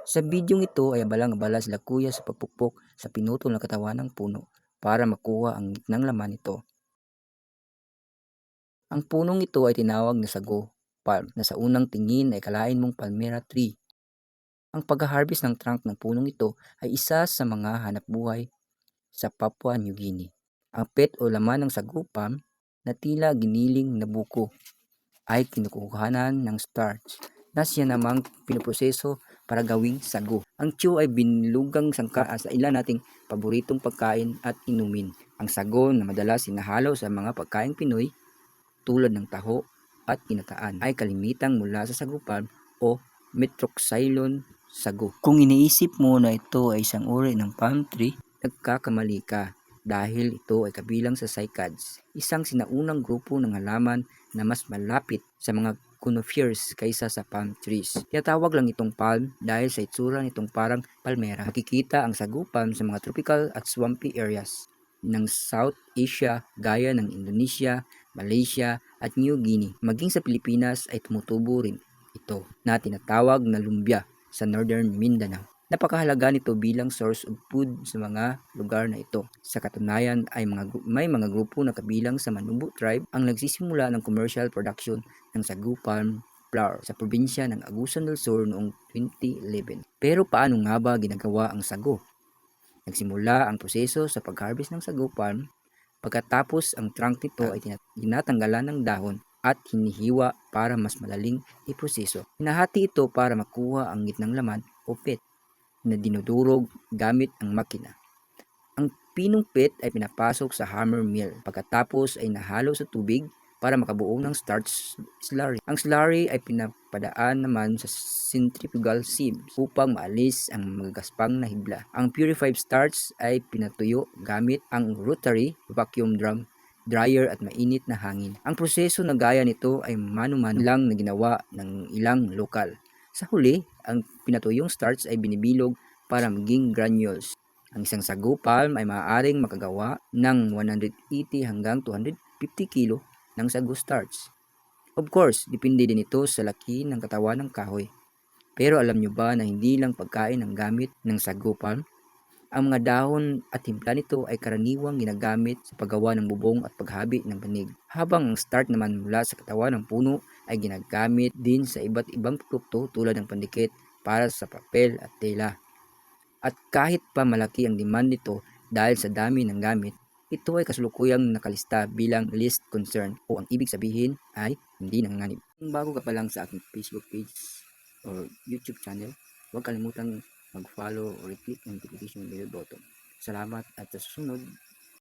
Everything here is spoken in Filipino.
Sa bidyong ito ay abalang-abala sila kuya sa pagpukpok sa pinutol na katawan ng puno para makuha ang gitnang laman nito. Ang punong ito ay tinawag na sago palm na sa unang tingin ay kalain mong palmera tree. Ang pag-harvest ng trunk ng punong ito ay isa sa mga hanapbuhay sa Papua New Guinea. Ang pet o laman ng sago palm na tila giniling na buko ay kinukuhanan ng starch na siya namang pinoproseso para gawing sago. Ang tiyo ay binlugang sangka sa ilan nating paboritong pagkain at inumin. Ang sago na madalas sinahalo sa mga pagkain Pinoy tulad ng taho at ginataan ay kalimitang mula sa sago palm o Metroxylon sago. Kung iniisip mo na ito ay isang uri ng palm tree, nagkakamali ka dahil ito ay kabilang sa cycads, isang sinaunang grupo ng halaman na mas malapit sa mga conifers kaysa sa palm trees. Tinatawag lang itong palm dahil sa itsura nitong parang palmera. Makikita ang sago palm sa mga tropical at swampy areas ng South Asia gaya ng Indonesia, Malaysia at New Guinea. Maging sa Pilipinas ay tumutubo rin ito na tinatawag na lumbia sa Northern Mindanao. Napakahalaga nito bilang source of food sa mga lugar na ito. Sa katunayan ay may mga grupo na kabilang sa Manubu tribe ang nagsisimula ng commercial production ng sago palm flour sa probinsya ng Agusan del Sur noong 2011. Pero paano nga ba ginagawa ang sago? Nagsimula ang proseso sa pag-harvest ng sago palm pagkatapos ang trunk nito ay tinatanggalan ng dahon at hinihiwa para mas madaling iproseso. Hinahati ito para makuha ang gitnang laman o pit na dinudurog gamit ang makina. Ang pinong pit ay pinapasok sa hammer mill pagkatapos ay nahalo sa tubig para makabuo ng starch slurry. Ang slurry ay pinapadaan naman sa centrifugal sieves upang maalis ang magagaspang na hibla. Ang purified starch ay pinatuyo gamit ang rotary vacuum drum dryer at mainit na hangin. Ang proseso na gaya nito ay mano-mano lang na ginawa ng ilang lokal. Sa huli, ang pinatuyong starch ay binibilog para maging granules. Ang isang sago palm ay maaaring makagawa ng 180 hanggang 250 kilo ng sago starch. Of course, depende din ito sa laki ng katawan ng kahoy. Pero alam nyo ba na hindi lang pagkain ang gamit ng sago palm? Ang mga dahon at timpla nito ay karaniwang ginagamit sa paggawa ng bubong at paghabi ng banig. Habang ang starch naman mula sa katawan ng puno ay ginagamit din sa iba't ibang produkto tulad ng pandikit para sa papel at tela. At kahit pa malaki ang demand nito dahil sa dami ng gamit, ito ay kasalukuyang nakalista bilang least concern o ang ibig sabihin ay hindi nanganib. Kung bago ka pa lang sa aking Facebook page o YouTube channel, huwag kalimutang mag-follow o i-click ang notification bell button. Salamat at sa susunod.